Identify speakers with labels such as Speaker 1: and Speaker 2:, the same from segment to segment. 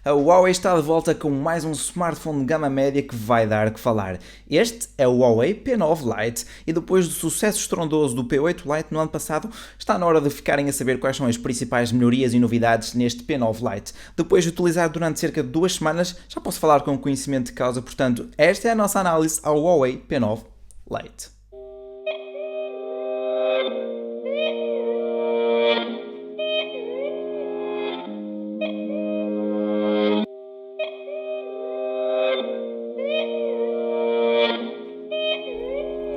Speaker 1: A Huawei está de volta com mais um smartphone de gama média que vai dar que falar. Este é o Huawei P9 Lite e depois do sucesso estrondoso do P8 Lite no ano passado, está na hora de ficarem a saber quais são as principais melhorias e novidades neste P9 Lite. Depois de utilizar durante cerca de 2 semanas, já posso falar com conhecimento de causa, portanto, esta é a nossa análise ao Huawei P9 Lite.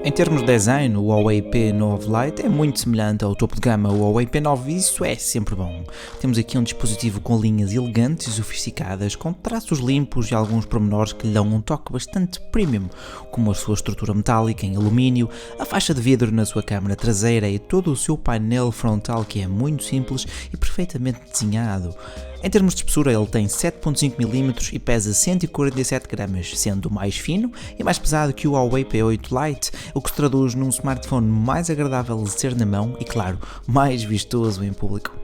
Speaker 1: Em termos de design, o Huawei P9 Lite é muito semelhante ao topo de gama Huawei P9 e isso é sempre bom. Temos aqui um dispositivo com linhas elegantes e sofisticadas, com traços limpos e alguns pormenores que lhe dão um toque bastante premium, como a sua estrutura metálica em alumínio, a faixa de vidro na sua câmara traseira e todo o seu painel frontal que é muito simples e perfeitamente desenhado. Em termos de espessura, ele tem 7.5mm e pesa 147 gramas, sendo mais fino e mais pesado que o Huawei P8 Lite, o que se traduz num smartphone mais agradável de ter na mão e, claro, mais vistoso em público.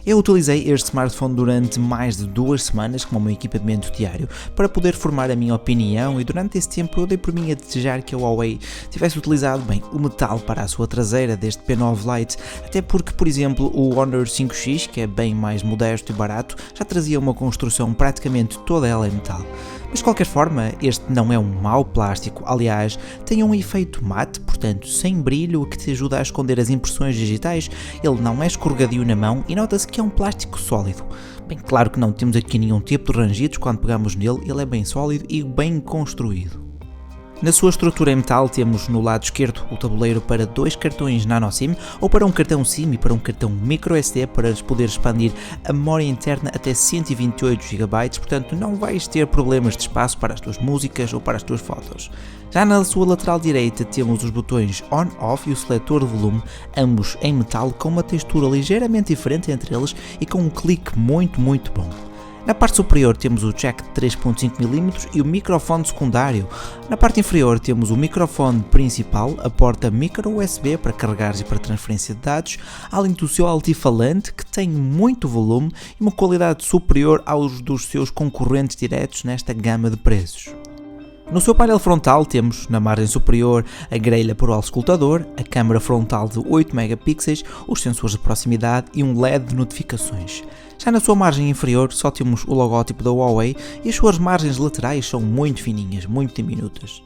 Speaker 1: Eu utilizei este smartphone durante mais de 2 semanas como o meu equipamento diário para poder formar a minha opinião e durante esse tempo eu dei por mim a desejar que a Huawei tivesse utilizado bem o metal para a sua traseira deste P9 Lite, até porque, por exemplo, o Honor 5X, que é bem mais modesto e barato, já trazia uma construção praticamente toda ela em metal. Mas de qualquer forma, este não é um mau plástico, aliás, tem um efeito mate, portanto sem brilho, que te ajuda a esconder as impressões digitais. Ele não é escorregadio na mão e nota-se que é um plástico sólido. Bem, claro que não temos aqui nenhum tipo de rangidos quando pegamos nele, ele é bem sólido e bem construído. Na sua estrutura em metal temos no lado esquerdo o tabuleiro para 2 cartões nano SIM ou para um cartão SIM e para um cartão microSD para poder expandir a memória interna até 128GB, portanto não vais ter problemas de espaço para as tuas músicas ou para as tuas fotos. Já na sua lateral direita temos os botões On-Off e o seletor de volume, ambos em metal com uma textura ligeiramente diferente entre eles e com um clique muito bom. Na parte superior temos o jack de 3.5mm e o microfone secundário. Na parte inferior temos o microfone principal, a porta micro USB para carregares e para transferência de dados, além do seu altifalante que tem muito volume e uma qualidade superior aos dos seus concorrentes diretos nesta gama de preços. No seu painel frontal temos, na margem superior, a grelha para o auscultador, a câmara frontal de 8 megapixels, os sensores de proximidade e um LED de notificações. Já na sua margem inferior só temos o logótipo da Huawei e as suas margens laterais são muito fininhas, muito diminutas.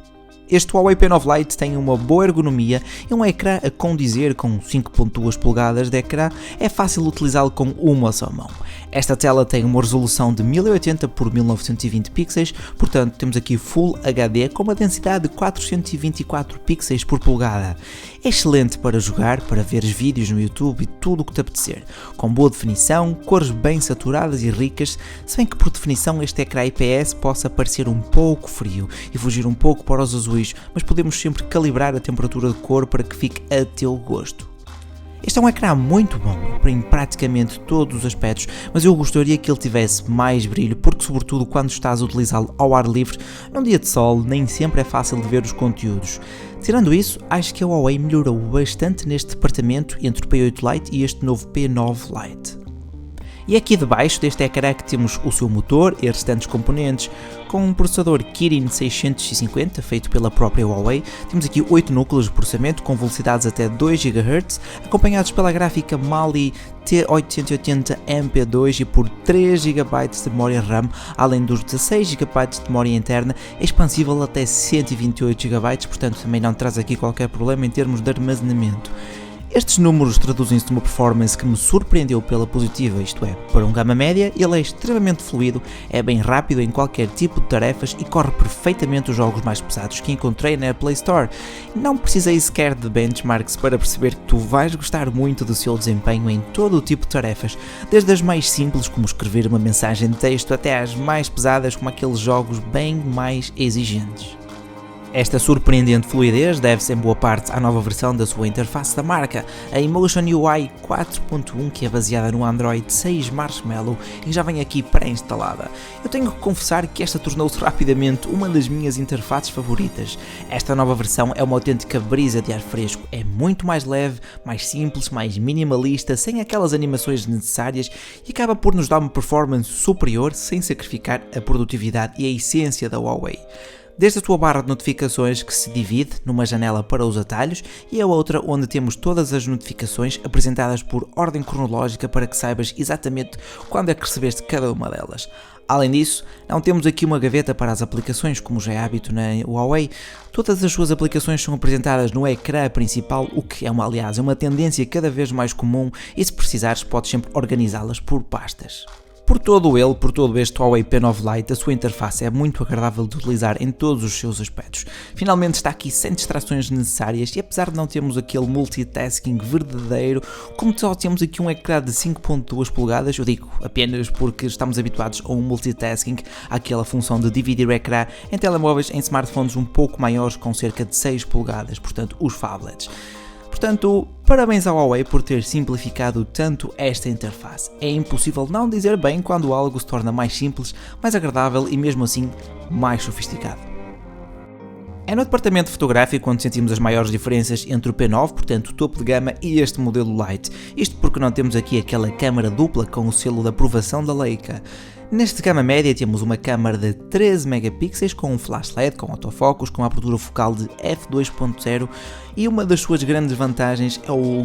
Speaker 1: Este Huawei P9 Lite tem uma boa ergonomia e um ecrã a condizer com 5.2 polegadas de ecrã, é fácil utilizá-lo com uma só mão. Esta tela tem uma resolução de 1080 por 1920 pixels, portanto temos aqui Full HD com uma densidade de 424 pixels por polegada. É excelente para jogar, para ver vídeos no YouTube e tudo o que te apetecer, com boa definição, cores bem saturadas e ricas, se bem que por definição este ecrã IPS possa parecer um pouco frio e fugir um pouco para os azuis, mas podemos sempre calibrar a temperatura de cor para que fique a teu gosto. Este é um ecrã muito bom em praticamente todos os aspectos, mas eu gostaria que ele tivesse mais brilho, porque sobretudo quando estás a utilizá-lo ao ar livre, num dia de sol, nem sempre é fácil de ver os conteúdos. Tirando isso, acho que a Huawei melhorou bastante neste departamento entre o P8 Lite e este novo P9 Lite. E aqui debaixo deste ecrã que temos o seu motor e restantes componentes. Com um processador Kirin 650 feito pela própria Huawei, temos aqui 8 núcleos de processamento com velocidades até 2 GHz, acompanhados pela gráfica Mali T880 MP2 e por 3 GB de memória RAM, além dos 16 GB de memória interna, expansível até 128 GB, portanto também não traz aqui qualquer problema em termos de armazenamento. Estes números traduzem-se numa performance que me surpreendeu pela positiva, isto é, para um gama média ele é extremamente fluido, é bem rápido em qualquer tipo de tarefas e corre perfeitamente os jogos mais pesados que encontrei na Play Store. Não precisei sequer de benchmarks para perceber que tu vais gostar muito do seu desempenho em todo o tipo de tarefas, desde as mais simples como escrever uma mensagem de texto até às mais pesadas como aqueles jogos bem mais exigentes. Esta surpreendente fluidez deve-se em boa parte à nova versão da sua interface da marca, a Emotion UI 4.1, que é baseada no Android 6 Marshmallow e já vem aqui pré-instalada. Eu tenho que confessar que esta tornou-se rapidamente uma das minhas interfaces favoritas. Esta nova versão é uma autêntica brisa de ar fresco, é muito mais leve, mais simples, mais minimalista, sem aquelas animações necessárias e acaba por nos dar uma performance superior sem sacrificar a produtividade e a essência da Huawei. Desde a sua barra de notificações que se divide numa janela para os atalhos e a outra onde temos todas as notificações apresentadas por ordem cronológica para que saibas exatamente quando é que recebeste cada uma delas. Além disso, não temos aqui uma gaveta para as aplicações, como já é hábito na Huawei. Todas as suas aplicações são apresentadas no ecrã principal, o que aliás, é uma tendência cada vez mais comum e se precisares podes sempre organizá-las por pastas. Por todo este Huawei P9 Lite, a sua interface é muito agradável de utilizar em todos os seus aspectos. Finalmente está aqui sem distrações necessárias e apesar de não termos aquele multitasking verdadeiro, como só temos aqui um ecrã de 5.2 polegadas, eu digo apenas porque estamos habituados a um multitasking, àquela função de dividir o ecrã em telemóveis em smartphones um pouco maiores com cerca de 6 polegadas, portanto os phablets. Portanto, parabéns à Huawei por ter simplificado tanto esta interface. É impossível não dizer bem quando algo se torna mais simples, mais agradável e mesmo assim mais sofisticado. É no departamento fotográfico onde sentimos as maiores diferenças entre o P9, portanto o topo de gama, e este modelo Lite. Isto porque não temos aqui aquela câmara dupla com o selo de aprovação da Leica. Neste gama média temos uma câmara de 13 megapixels com um flash LED com autofocus, com a abertura focal de f2.0 e uma das suas grandes vantagens é o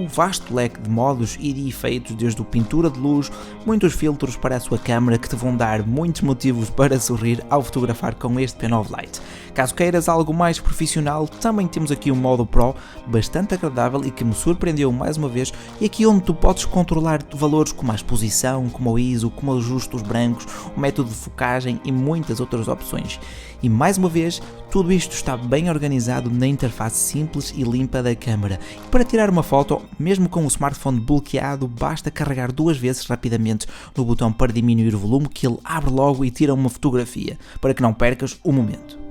Speaker 1: vasto leque de modos e de efeitos, desde o pintura de luz, muitos filtros para a sua câmara que te vão dar muitos motivos para sorrir ao fotografar com este P9 Lite. Caso queiras algo mais profissional, também temos aqui um modo Pro bastante agradável e que me surpreendeu mais uma vez, e aqui onde tu podes controlar valores como a exposição, como o ISO, como o ajuste dos brancos, o método de focagem e muitas outras opções. E mais uma vez, tudo isto está bem organizado na interface simples e limpa da câmera. E para tirar uma foto, mesmo com o smartphone bloqueado, basta carregar 2 vezes rapidamente no botão para diminuir o volume que ele abre logo e tira uma fotografia, para que não percas o momento.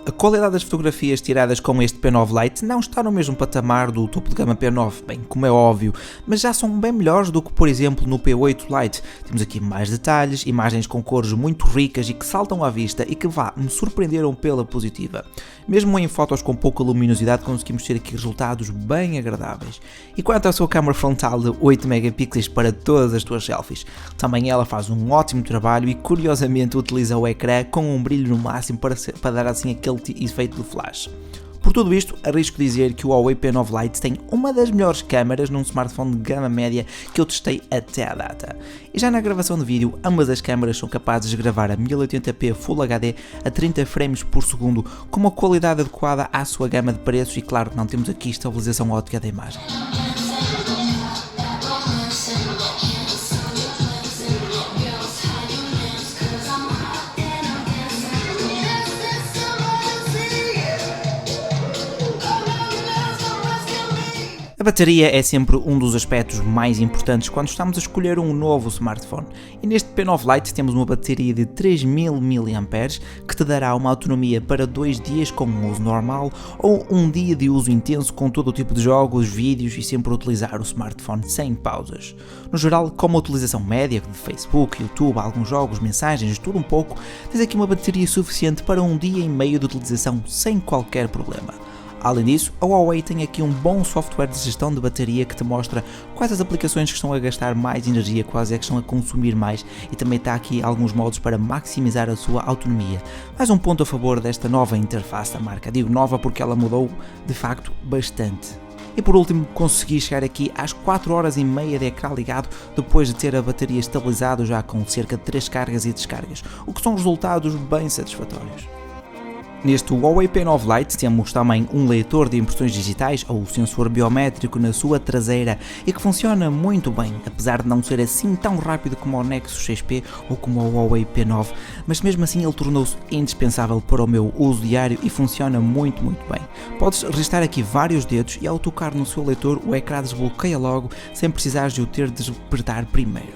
Speaker 1: A qualidade das fotografias tiradas com este P9 Lite não está no mesmo patamar do topo de gama P9, bem, como é óbvio, mas já são bem melhores do que, por exemplo, no P8 Lite. Temos aqui mais detalhes, imagens com cores muito ricas e que saltam à vista e que me surpreenderam pela positiva. Mesmo em fotos com pouca luminosidade conseguimos ter aqui resultados bem agradáveis. E quanto à sua câmera frontal de 8 megapixels para todas as tuas selfies, também ela faz um ótimo trabalho e curiosamente utiliza o ecrã com um brilho no máximo para dar assim aquele efeito de flash. Por tudo isto, arrisco dizer que o Huawei P9 Lite tem uma das melhores câmaras num smartphone de gama média que eu testei até à data. E já na gravação de vídeo, ambas as câmaras são capazes de gravar a 1080p Full HD a 30 frames por segundo com uma qualidade adequada à sua gama de preços e claro, não temos aqui estabilização óptica da imagem. A bateria é sempre um dos aspectos mais importantes quando estamos a escolher um novo smartphone. E neste P9 Lite temos uma bateria de 3000 mAh que te dará uma autonomia para 2 dias com um uso normal ou um dia de uso intenso com todo o tipo de jogos, vídeos e sempre utilizar o smartphone sem pausas. No geral, com uma utilização média de Facebook, YouTube, alguns jogos, mensagens, tudo um pouco, tens aqui uma bateria suficiente para um dia e meio de utilização sem qualquer problema. Além disso, a Huawei tem aqui um bom software de gestão de bateria que te mostra quais as aplicações que estão a gastar mais energia, quais é que estão a consumir mais e também está aqui alguns modos para maximizar a sua autonomia. Mais um ponto a favor desta nova interface da marca, digo nova porque ela mudou de facto bastante. E por último, consegui chegar aqui às 4 horas e meia de ecrã ligado depois de ter a bateria estabilizado já com cerca de 3 cargas e descargas, o que são resultados bem satisfatórios. Neste Huawei P9 Lite temos também um leitor de impressões digitais ou sensor biométrico na sua traseira e que funciona muito bem, apesar de não ser assim tão rápido como o Nexus 6P ou como o Huawei P9, mas mesmo assim ele tornou-se indispensável para o meu uso diário e funciona muito bem. Podes registrar aqui vários dedos e ao tocar no seu leitor o ecrã desbloqueia logo sem precisares de o ter de apertar primeiro.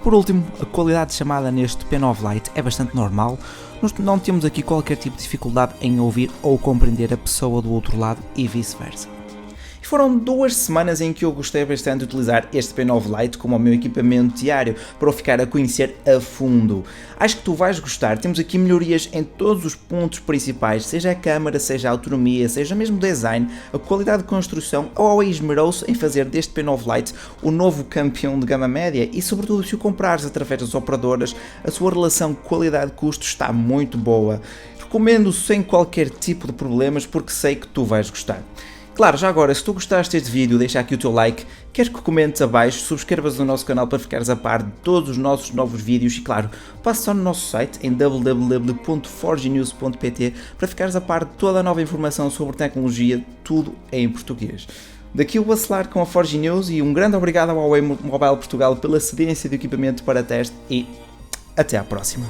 Speaker 1: Por último, a qualidade de chamada neste P9 Lite é bastante normal, nós não temos aqui qualquer tipo de dificuldade em ouvir ou compreender a pessoa do outro lado e vice-versa. Foram 2 semanas em que eu gostei bastante de utilizar este P9 Lite como o meu equipamento diário para o ficar a conhecer a fundo. Acho que tu vais gostar, temos aqui melhorias em todos os pontos principais, seja a câmara, seja a autonomia, seja mesmo o design, a qualidade de construção. A Huawei esmerou-se em fazer deste P9 Lite o novo campeão de gama média e, sobretudo, se o comprares através das operadoras, a sua relação qualidade-custo está muito boa. Recomendo sem qualquer tipo de problemas porque sei que tu vais gostar. Claro, já agora, se tu gostaste deste vídeo, deixa aqui o teu like, quero que comentes abaixo, subscrevas o nosso canal para ficares a par de todos os nossos novos vídeos e, claro, passa só no nosso site em www.forgenews.pt para ficares a par de toda a nova informação sobre tecnologia, tudo em português. Daqui o Bacelar com a Forge News e um grande obrigado ao Huawei Mobile Portugal pela cedência de equipamento para teste e até à próxima.